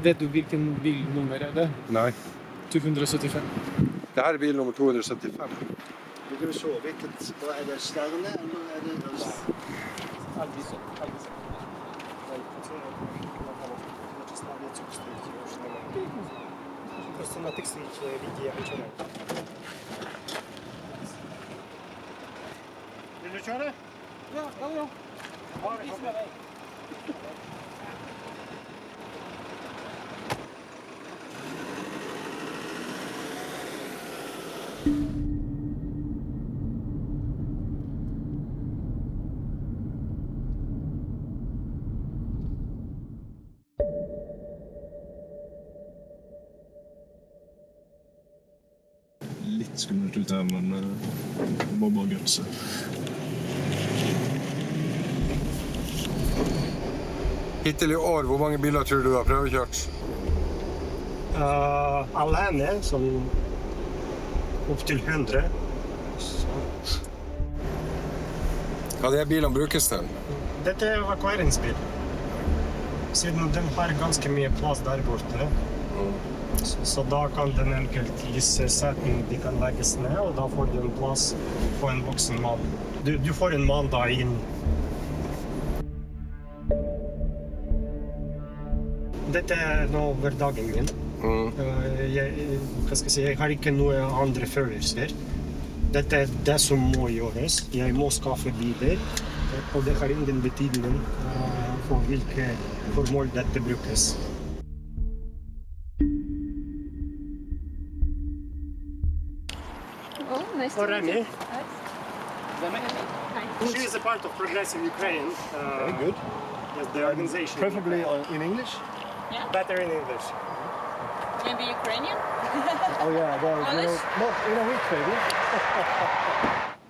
Vet du hvilken bilnummer er det? Nei. 275. Det her er bil nummer 275. Vil du se hvilket, er det Sterne, eller er det Alvise. Просто на тексте видео вчера. Vill du köra? Ja. Vis meg vei. Litt skummelt ut her, men det må bare gutse. Hittil i år, hvor mange biler tror du har prøvekjørt? Alene, som opp til 100. Hva er det bilene brukes til? Dette er evakueringsbil. Siden den har ganske mye plass der borte. Så da kan den enkelt disse setene de kan legges ned, og da får du en plass på en voksen mann. Du får en mann da inn. Dette er nå hverdagen min. Jeg har ikke noe andre følelser. Dette er det som må gjøres. Jeg må skaffe biler, og det har ingen betydning for hvilke formål dette brukes. Oh, nice to meet you. Hi. She is a part of Progressive Ukraine. Very good. Yes, the organization. Preferably in English? Yeah. Better in English. Maybe Ukrainian? Oh yeah, well, not in a week maybe.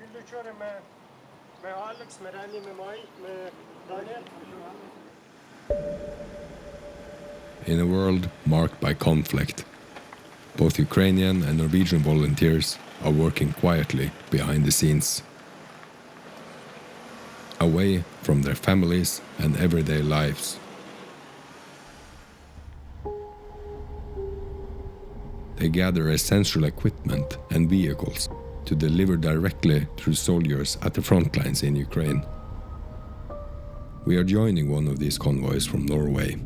Vill du köra med Alex, med Rani, med mig, med Daniel? In a world marked by conflict, both Ukrainian and Norwegian volunteers are working quietly behind the scenes, away from their families and everyday lives. They gather essential equipment and vehicles to deliver directly to soldiers at the front lines in Ukraine. We are joining one of these convoys from Norway,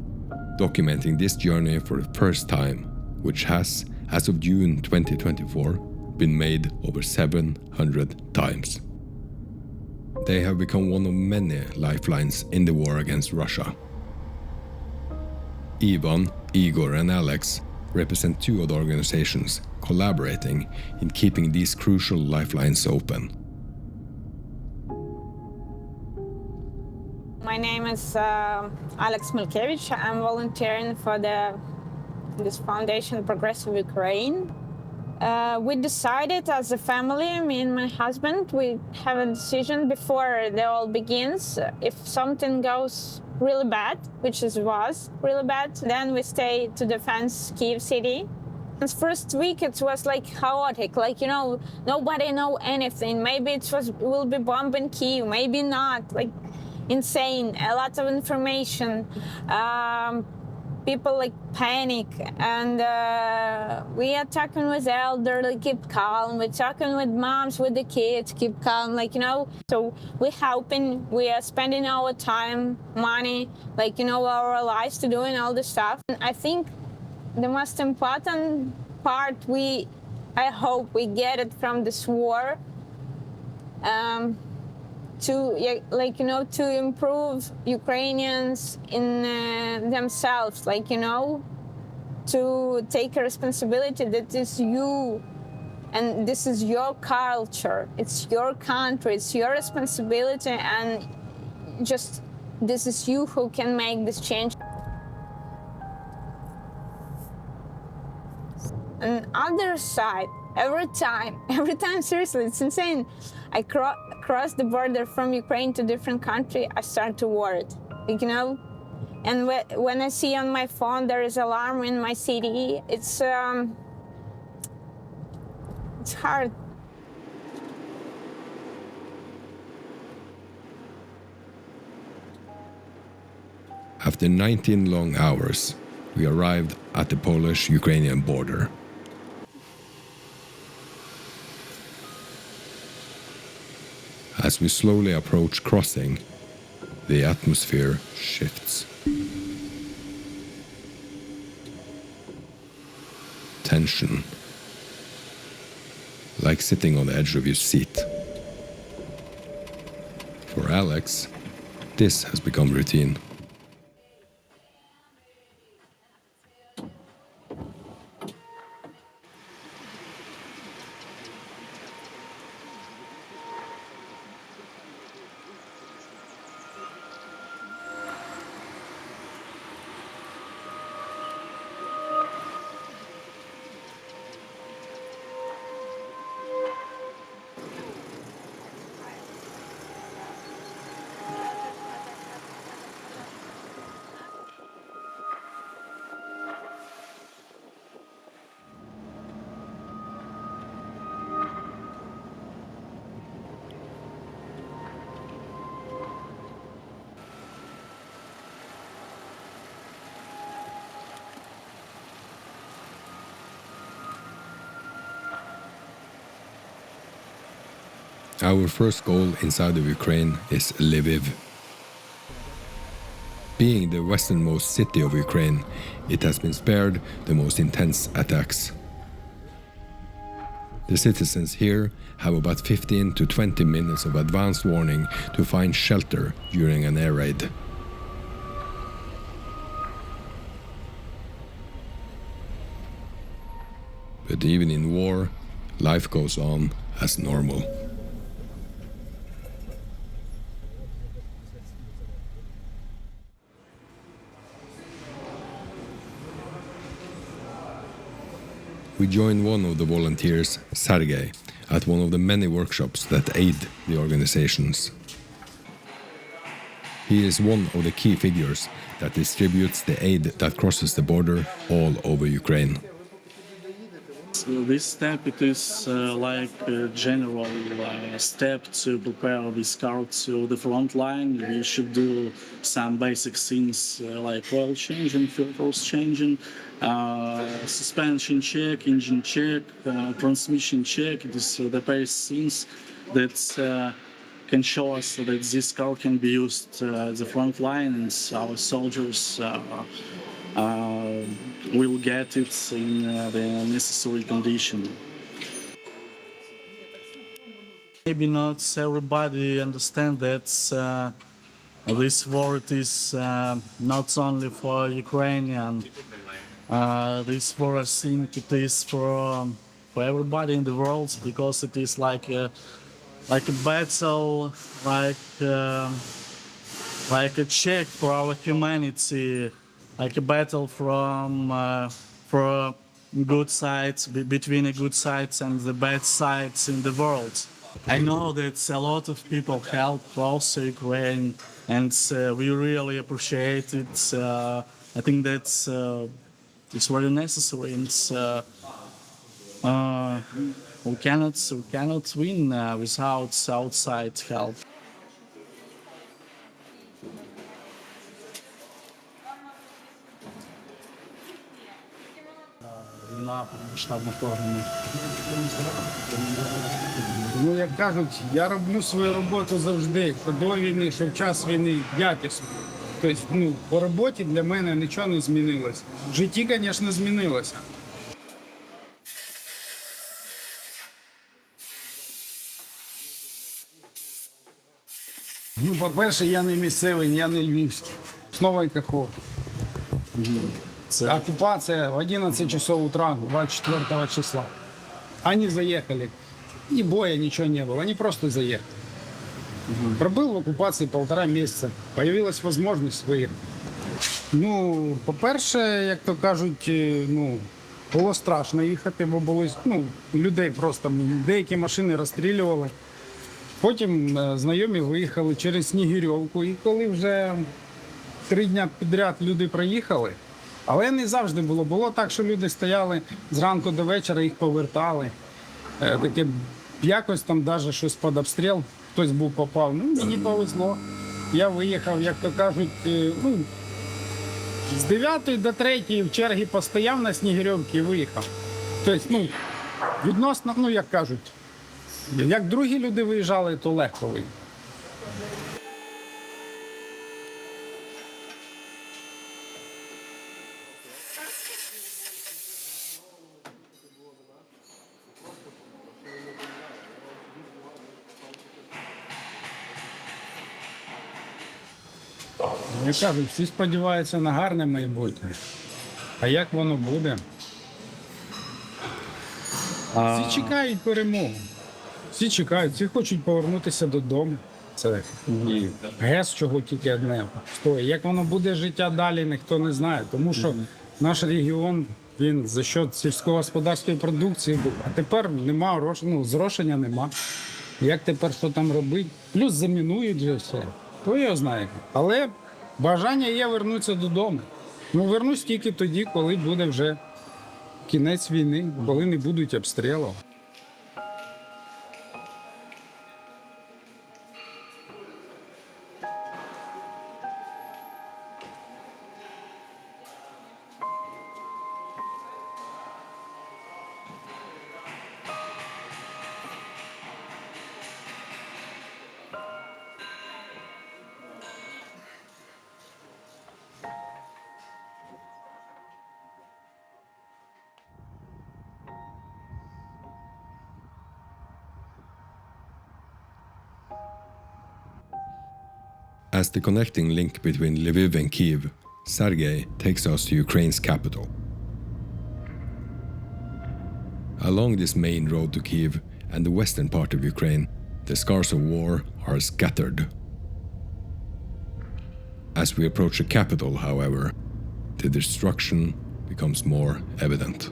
documenting this journey for the first time, which has, as of June 2024, been made over 700 times. They have become one of many lifelines in the war against Russia. Ivan, Igor and Alex represent two of the organizations collaborating in keeping these crucial lifelines open. My name is Alex Milkevich. I'm volunteering for this foundation, Progressive Ukraine. We decided as a family, me and my husband, we have a decision before it all begins. If something goes really bad, which was really bad, then we stay to defense Kyiv city. This first week it was like chaotic, like, nobody know anything. Maybe will be bombing Kyiv, maybe not, like insane, a lot of information. People like panic, and we are talking with elderly, keep calm. We're talking with moms, with the kids, keep calm, So we're helping, we are spending our time, money, our lives to doing all this stuff. And I think the most important part, I hope we get it from this war, to improve Ukrainians in themselves, to take a responsibility that is you, and this is your culture, it's your country, it's your responsibility, and just this is you who can make this change. On the other side, every time, seriously, it's insane. I cross the border from Ukraine to different country, I start to worry, And when I see on my phone there is alarm in my city, it's hard. After 19 long hours, we arrived at the Polish-Ukrainian border. As we slowly approach crossing, the atmosphere shifts. Tension, like sitting on the edge of your seat. For Alex, this has become routine. Our first goal inside of Ukraine is Lviv. Being the westernmost city of Ukraine, it has been spared the most intense attacks. The citizens here have about 15 to 20 minutes of advance warning to find shelter during an air raid. But even in war, life goes on as normal. We join one of the volunteers, Sergei, at one of the many workshops that aid the organizations. He is one of the key figures that distributes the aid that crosses the border all over Ukraine. So this step, it is like a general step to prepare this car to the front line. We should do some basic things like oil changing, filters changing, suspension check, engine check, transmission check. It is the basic things that can show us that this car can be used at the front line, and our soldiers will get it in the necessary condition. Maybe not everybody understands that this war it is not only for Ukrainian. This war, I think, it is for everybody in the world, because it is like a battle, like a check for our humanity. Like a battle for good sides, between the good sides and the bad sides in the world. I know that a lot of people help also Ukraine, and we really appreciate it. I think that's it's very necessary, and we cannot win without outside help. Ну, як кажуть, я роблю свою роботу завжди, що до війни, що в час війни, якісно. Тобто, по роботі для мене нічого не змінилося. В житті, звісно, змінилося. По-перше, я не місцевий, я не львівський. З Нової Каховки. Оккупация в 11 часов утра 24 числа. Они заехали. И боя ничего не было. Они просто заехали. Пробыл в оккупации 1,5 месяца. Появилась возможность выехать. По-перше, як то кажуть, було страшно їхати, бо були, людей просто, деякі машини розстрілювали. Потім знайомі виїхали через Снігирьовку. І коли вже 3 дні підряд люди проїхали, але не завжди було. Було так, що люди стояли зранку до вечора, їх повертали. Таке якось там навіть щось під обстріл, хтось попав. Мені повезло. Я виїхав, як то кажуть, З 9 до 3 в чергі постояв на Снігирьовці і виїхав. Тобто, відносно, як кажуть, як другі люди виїжджали, то легко виїхав. Я кажу, всі сподіваються на гарне майбутнє. А як воно буде? Всі чекають перемогу. Всі чекають, всі хочуть повернутися додому. Це і ГЕС, чого тільки одне стоїть. Як воно буде життя далі, ніхто не знає. Тому що наш регіон, він за счет сільськогосподарської продукції був. А тепер нема грошей, зрошення нема. Як тепер що там робити? Плюс замінують вже все. То його знає. Але бажання є вернутися додому. Вернусь тільки тоді, коли буде вже кінець війни, коли не будуть обстрілів. As the connecting link between Lviv and Kyiv, Sergei takes us to Ukraine's capital. Along this main road to Kyiv and the western part of Ukraine, the scars of war are scattered. As we approach the capital, however, the destruction becomes more evident.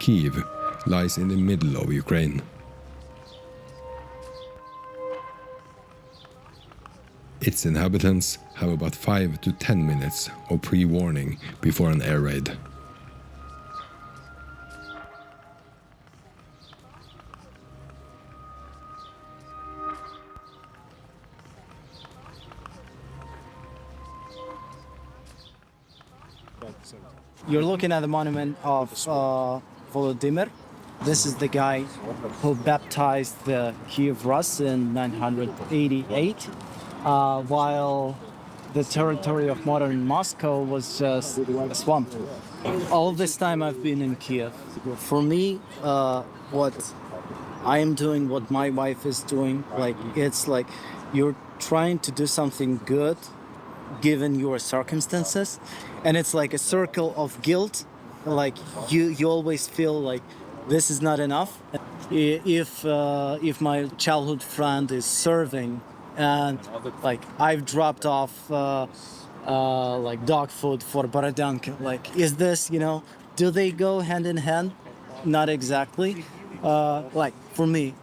Kyiv lies in the middle of Ukraine. Its inhabitants have about 5 to 10 minutes of pre-warning before an air raid. You're looking at the monument of Volodymyr. This is the guy who baptized the Kiev Rus in 988, while the territory of modern Moscow was just a swamp. All this time I've been in Kiev. For me, what I am doing, what my wife is doing, it's like you're trying to do something good given your circumstances, and it's like a circle of guilt. Like you always feel like this is not enough. If my childhood friend is serving and like I've dropped off like dog food for Borodenko, like is this, do they go hand in hand? Not exactly. Like for me,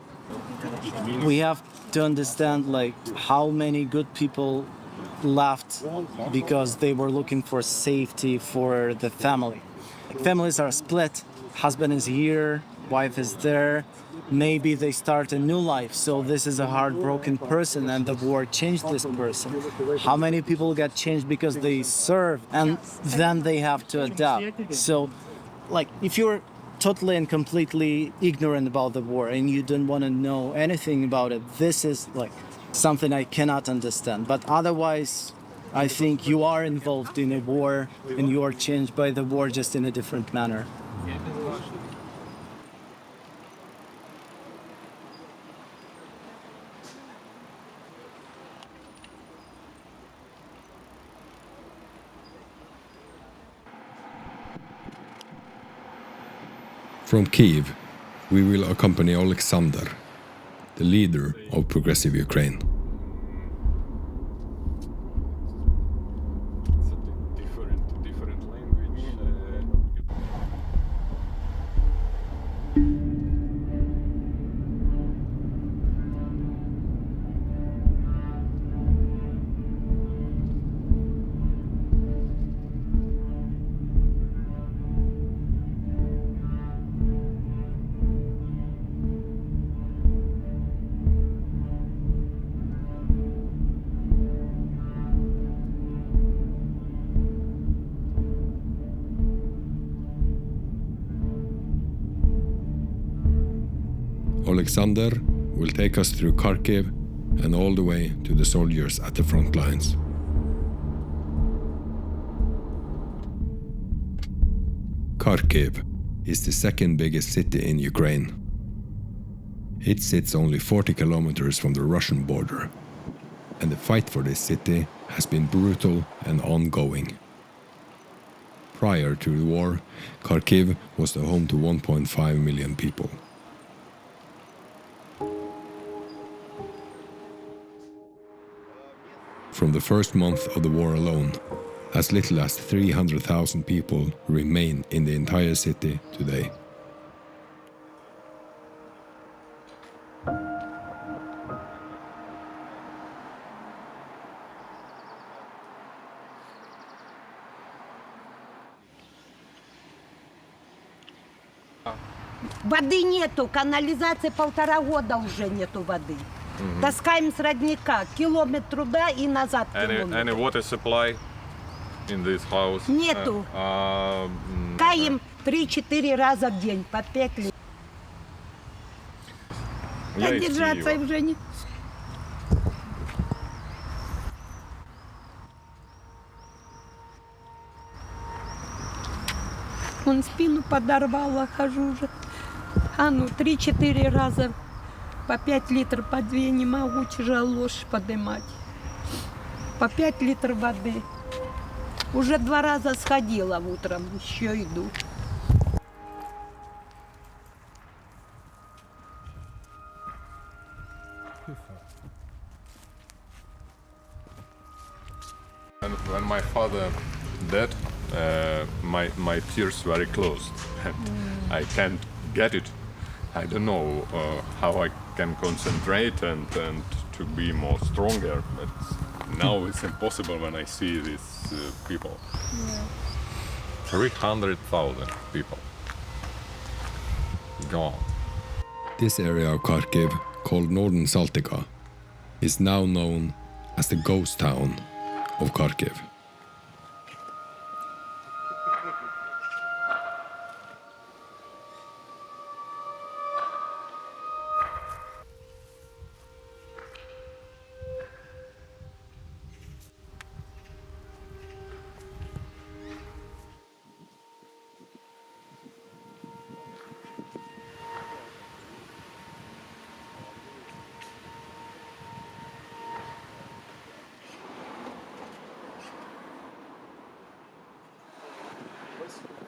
we have to understand like how many good people left because they were looking for safety for the family. Families are split. Husband is here, wife is there. Maybe they start a new life. So this is a heartbroken person and the war changed this person. How many people got changed because they serve and then they have to adapt? So like if you're totally and completely ignorant about the war and you don't want to know anything about it, this is like something I cannot understand. But otherwise, I think you are involved in a war and you are changed by the war just in a different manner. From Kyiv, we will accompany Alexander, the leader of Progressive Ukraine. Different language. Alexander will take us through Kharkiv and all the way to the soldiers at the front lines. Kharkiv is the second biggest city in Ukraine. It sits only 40 kilometers from the Russian border, and the fight for this city has been brutal and ongoing. Prior to the war, Kharkiv was the home to 1.5 million people. From the first month of the war alone, as little as 300,000 people remain in the entire city today. Воды нету, канализации 1,5 года уже нету воды. Таскаем с родника, километр туда и назад километр. Any water supply in this house? Нету. Каем 3-4 раза в день, по 5 лет. Держаться уже не... Он спину подорвало, хожу уже. 3-4 раза по 5 литров, по 2 не могу, тяжело лошадь поднимать. По 5 литров воды. Уже 2 раза сходила утром, еще иду. When my father died, my tears very closed. I can't get it. I don't know how I can concentrate and to be more stronger. But now it's impossible when I see these people. 300,000 people gone. This area of Kharkiv, called Northern Saltika, is now known as the ghost town of Kharkiv.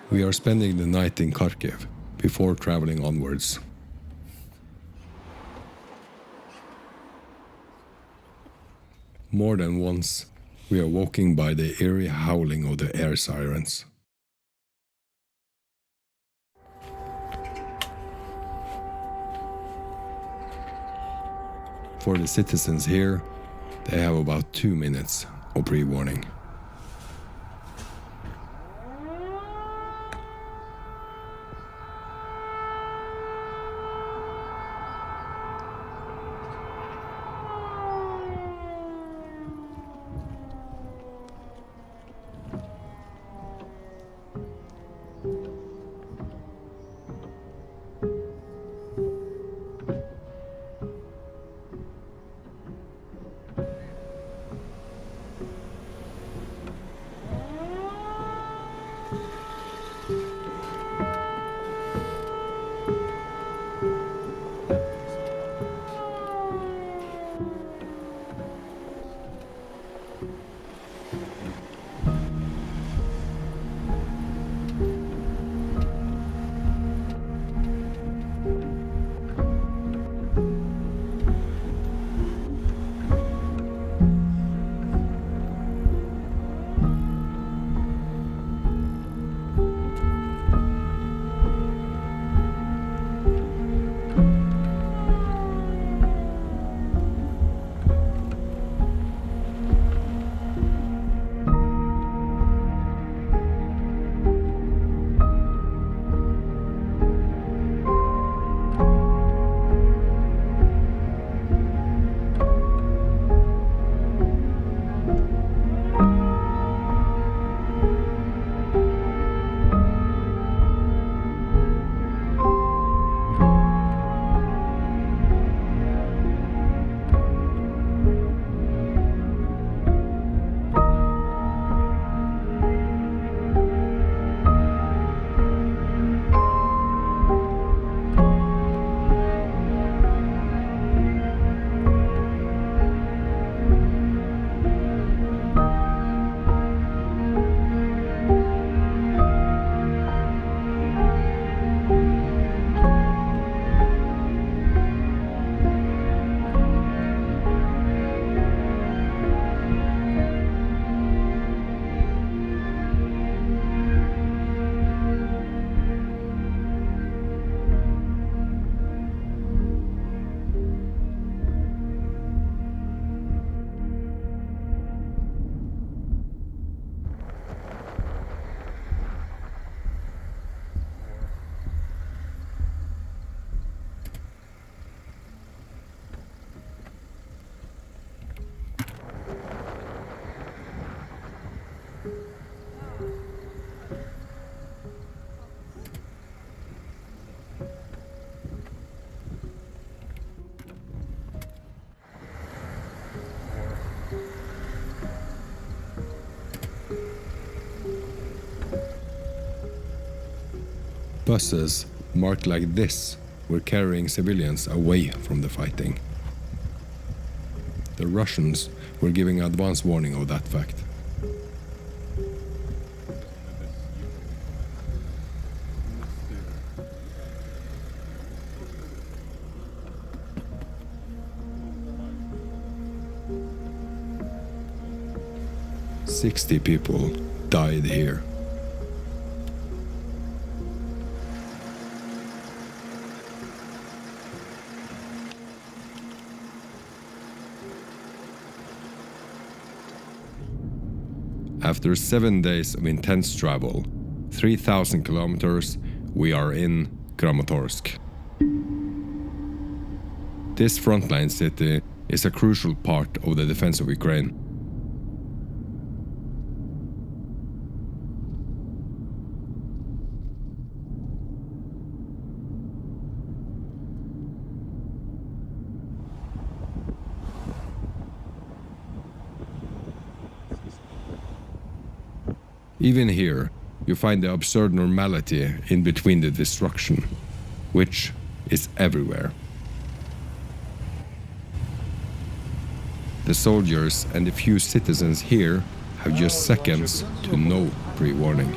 We are spending the night in Kharkiv before traveling onwards. More than once, we are woken by the eerie howling of the air sirens. For the citizens here, they have about 2 minutes of pre-warning. Buses marked like this were carrying civilians away from the fighting. The Russians were giving advance warning of that fact. "60 people died here." After 7 days of intense travel, 3,000 kilometers, we are in Kramatorsk. This frontline city is a crucial part of the defense of Ukraine. Even here, you find the absurd normality in between the destruction, which is everywhere. The soldiers and the few citizens here have just seconds to no pre-warning.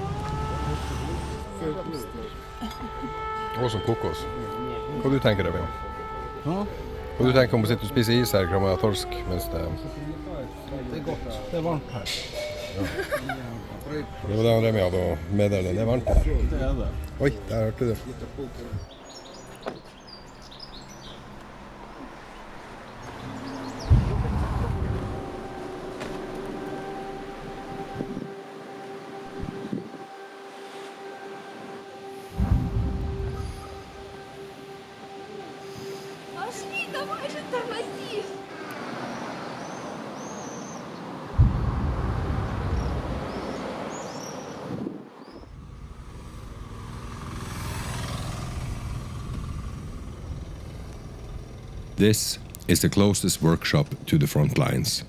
Og som kokos. Hva du tenker du, Bjørn? Hva du tenker om å sitte og spise is her i Kramatorsk mens det... Det er godt. Det er varmt her. Det var det Remi hadde å meddele. Det er varmt her. Det er det. Oi, der hørte du. Пошли, давай же тормозишь! This is the closest workshop to the front lines.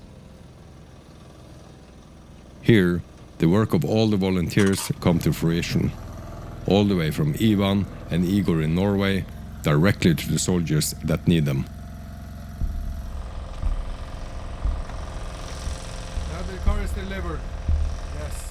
Here, the work of all the volunteers come to fruition, all the way from Ivan and Igor in Norway, directly to the soldiers that need them. Ja, Service delivered. Yes.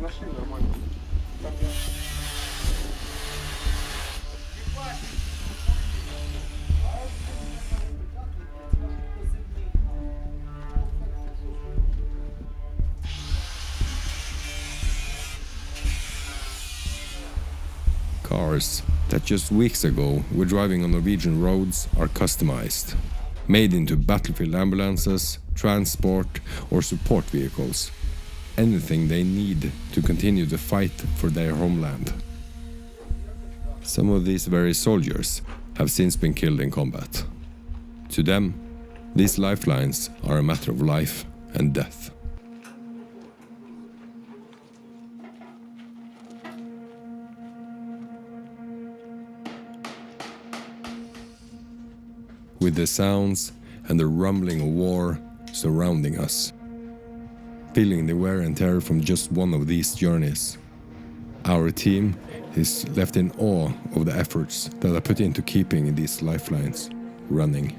Нашли нормально. Cars that just weeks ago were driving on Norwegian roads are customized, made into battlefield ambulances, transport, or support vehicles. Anything they need to continue the fight for their homeland. Some of these very soldiers have since been killed in combat. To them, these lifelines are a matter of life and death. With the sounds and the rumbling of war surrounding us, feeling the wear and tear from just one of these journeys, our team is left in awe of the efforts that are put into keeping these lifelines running.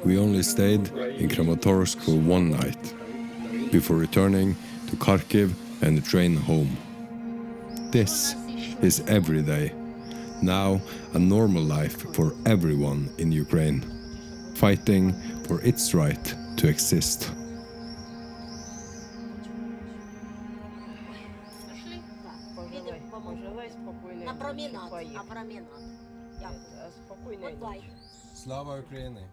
We only stayed in Kramatorsk for one night, before returning to Kharkiv and the train home. This is every day, now a normal life for everyone in Ukraine, fighting for its right to exist. Slava Ukraini.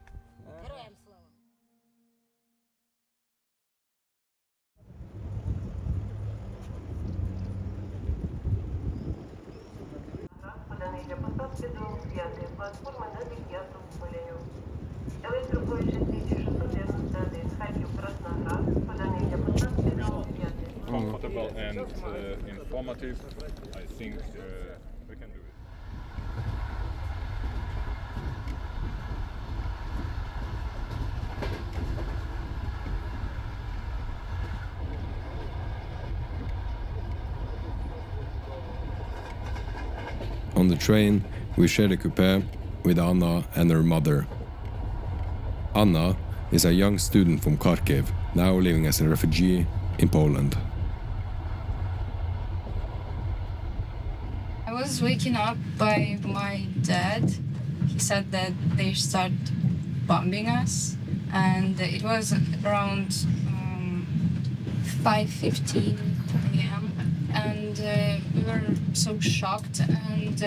Поданий для посадки до 5-ї платформи на 9-му хвилею. Електропоїзд 6691 Харків-Красноград, поданий для посадки до 5-ї. Comfortable and informative. I think we can do it. On the train, we shared a coupe with Anna and her mother. Anna is a young student from Kharkiv, now living as a refugee in Poland. I was waken up by my dad. He said that they start bombing us, and it was around 5:15 a.m. And we were so shocked and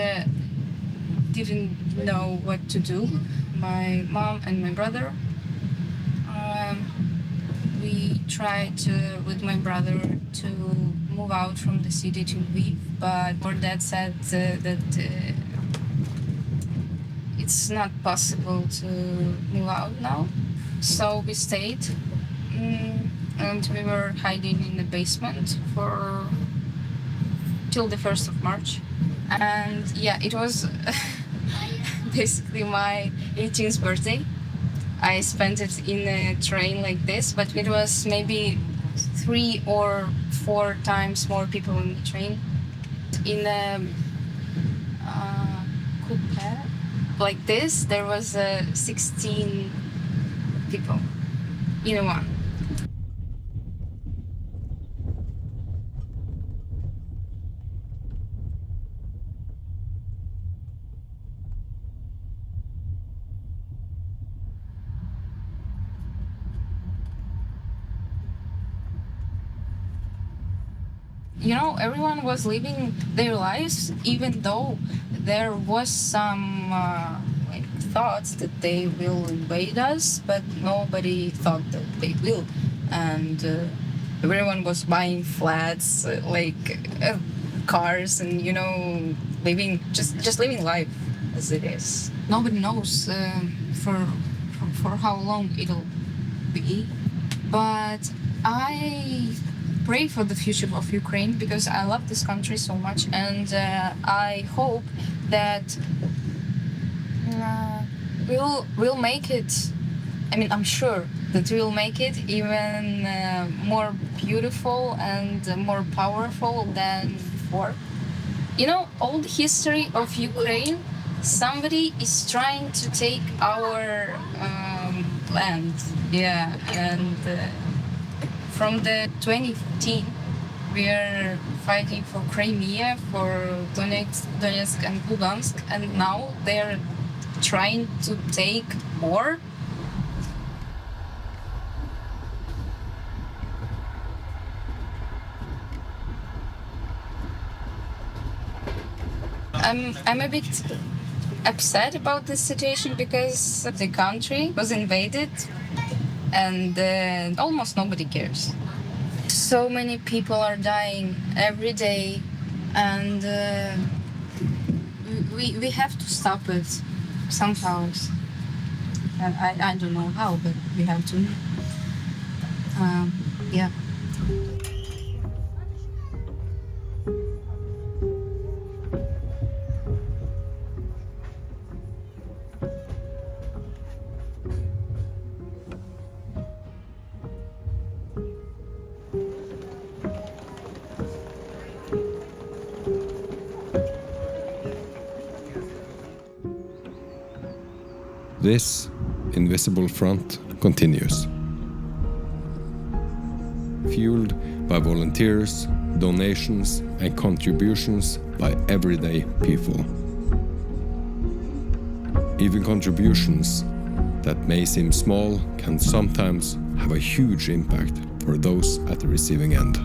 didn't know what to do. My mom and my brother. We tried with my brother to move out from the city to Lviv, but our dad said that it's not possible to move out now. So we stayed, and we were hiding in the basement till the 1st of March. And yeah, it was basically my 18th birthday. I spent it in a train like this, but it was maybe 3 or 4 times more people in the train. In a coupe like this, there was 16 people in one. You know, everyone was living their lives, even though there was some thoughts that they will invade us, but nobody thought that they will. And everyone was buying flats, cars, and living just living life as it is. nobody knows for how long it'll be. But I pray for the future of Ukraine because I love this country so much, and I hope that we'll make it. I mean, I'm sure that we'll make it even more beautiful and more powerful than before. You know, old history of Ukraine, somebody is trying to take our land. Yeah, and from the 2015, we are fighting for Crimea, for Donetsk and Lugansk, and now they're trying to take more. I'm a bit upset about this situation because the country was invaded and almost nobody cares. So many people are dying every day, and we have to stop it somehow. And I don't know how, but we have to. Yeah. This invisible front continues. Fueled by volunteers, donations, and contributions by everyday people. Even contributions that may seem small can sometimes have a huge impact for those at the receiving end.